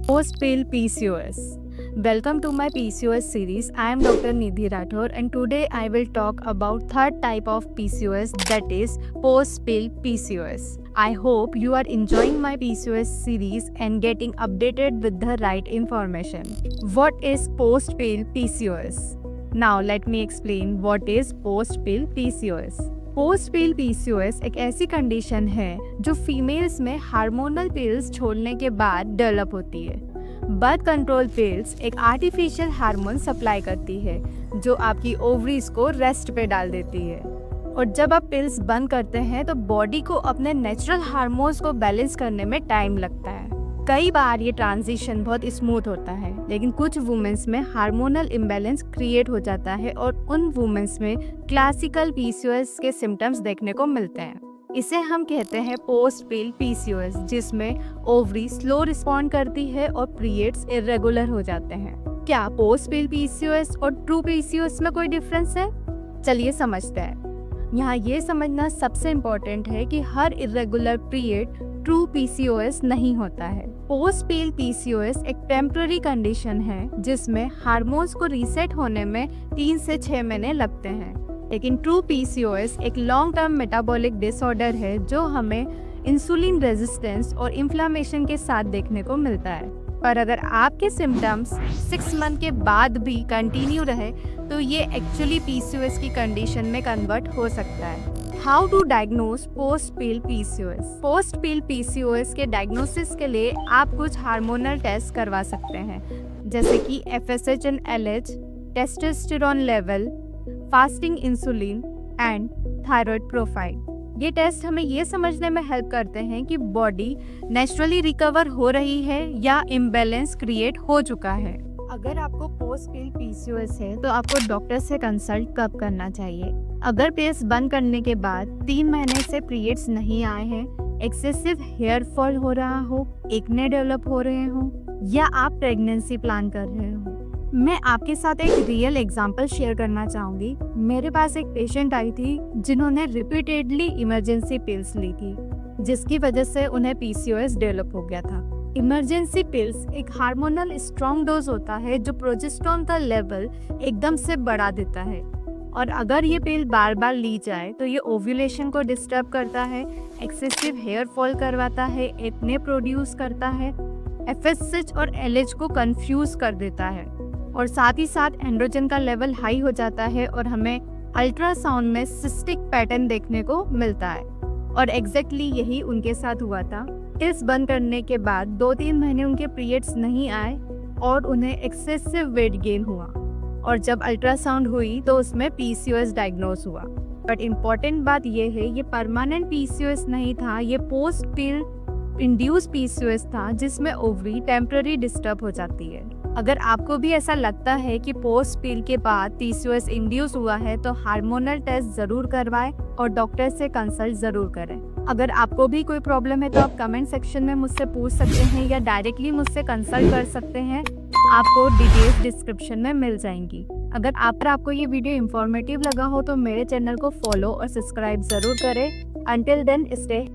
Post-pill PCOS. Welcome to my PCOS series. I am Dr. Nidhi Rathore and today I will talk about third type of PCOS, that is post-pill PCOS. I hope you are enjoying my PCOS series and getting updated with the right information. What is post-pill PCOS? Now let me explain what is post-pill PCOS. Post pill PCOS एक ऐसी condition है जो females में hormonal pills छोड़ने के बाद develop होती है। बर्थ कंट्रोल पिल्स एक आर्टिफिशियल हार्मोन सप्लाई करती है जो आपकी ओवरीज को रेस्ट पे डाल देती है, और जब आप पिल्स बंद करते हैं तो बॉडी को अपने नेचुरल हार्मोन्स को बैलेंस करने में टाइम लगता है। कई बार ये ट्रांजिशन बहुत स्मूथ होता है, लेकिन कुछ वुमेन्स में हार्मोनल इम्बैलेंस क्रिएट हो जाता है और उन वुमेन्स में क्लासिकल पीसीओएस के सिम्टम्स देखने को मिलते हैं। इसे हम कहते हैं पोस्ट पिल पीसीओएस, जिसमें ओवरी स्लो रिस्पॉन्ड करती है और पीरियड्स इरेगुलर हो जाते हैं। क्या पोस्ट पिल पीसीओएस और ट्रू पीसीओएस में कोई डिफरेंस है? चलिए समझते हैं। यहाँ ये समझना सबसे इम्पोर्टेंट है कि हर इरेगुलर पीरियड ट्रू पीसीओएस नहीं होता है। पोस्ट पिल पीसीओएस एक टेम्पररी कंडीशन है जिसमें हार्मोन्स को रीसेट होने में 3 से 6 महीने लगते हैं, लेकिन ट्रू पीसीओएस एक लॉन्ग टर्म मेटाबॉलिक डिसऑर्डर है जो हमें इंसुलिन रेजिस्टेंस और इन्फ्लेमेशन के साथ देखने को मिलता है। पर अगर आपके सिम्टम्स 6 मंथ के बाद भी कंटिन्यू रहे तो ये एक्चुअली पीसीओएस की कंडीशन में कन्वर्ट हो सकता है। How to diagnose post pill PCOS? Post pill PCOS के डायग्नोसिस के लिए आप कुछ हार्मोनल टेस्ट करवा सकते हैं, जैसे कि FSH and LH, testosterone level, fasting insulin and thyroid profile. ये टेस्ट हमें ये समझने में हेल्प करते हैं कि बॉडी नेचुरली रिकवर हो रही है या इम्बैलेंस क्रिएट हो चुका है। अगर आपको पोस्ट पिल पीसीओएस है तो आपको डॉक्टर से कंसल्ट कब करना चाहिए? अगर पिल्स बंद करने के बाद 3 महीने से पीरियड्स नहीं आए हैं, एक्सेसिव हेयर फॉल हो रहा हो, एक्ने डेवलप हो रहे हो, या आप प्रेगनेंसी प्लान कर रहे हो। मैं आपके साथ एक रियल एग्जांपल शेयर करना चाहूँगी। मेरे पास एक पेशेंट आई थी जिन्होंने रिपीटेडली इमरजेंसी पिल्स ली थी, जिसकी वजह से उन्हें पीसीओएस डेवलप हो गया था। इमरजेंसी पिल्स एक हार्मोनल स्ट्रॉन्ग डोज होता है जो प्रोजेस्टेरोन का लेवल एकदम से बढ़ा देता है, और अगर ये पिल बार बार ली जाए तो ये ओव्यूलेशन को डिस्टर्ब करता है, एक्सेसिव हेयर फॉल करवाता है, एक्ने प्रोड्यूस करता है, एफएसएच और एलएच को कंफ्यूज कर देता है, और साथ ही साथ एंड्रोजन का लेवल हाई हो जाता है और हमें अल्ट्रासाउंड में सिस्टिक पैटर्न देखने को मिलता है। और एग्जैक्टली यही उनके साथ हुआ था। पिल्स बंद करने के बाद 2-3 महीने उनके पीरियड्स नहीं आए और उन्हें एक्सेसिव वेट गेन हुआ, और जब अल्ट्रासाउंड हुई तो उसमें पीसीओएस डायग्नोज हुआ। बट इम्पॉर्टेंट बात यह है, ये परमानेंट पीसीओएस नहीं था, ये पोस्ट पिल इंड्यूस पीसीओएस था जिसमें ओवरी टेम्पररी डिस्टर्ब हो जाती है। अगर आपको भी ऐसा लगता है कि पोस्ट पिल के बाद पीसीओएस इंड्यूस हुआ है तो हार्मोनल टेस्ट जरूर करवाएं और डॉक्टर से कंसल्ट जरूर करें। अगर आपको भी कोई प्रॉब्लम है तो आप कमेंट सेक्शन में मुझसे पूछ सकते हैं या डायरेक्टली मुझसे कंसल्ट कर सकते हैं। आपको डिटेल्स डिस्क्रिप्शन में मिल जाएंगी। अगर आपको ये वीडियो इंफॉर्मेटिव लगा हो तो मेरे चैनल को फॉलो और सब्सक्राइब जरूर करें। Until then stay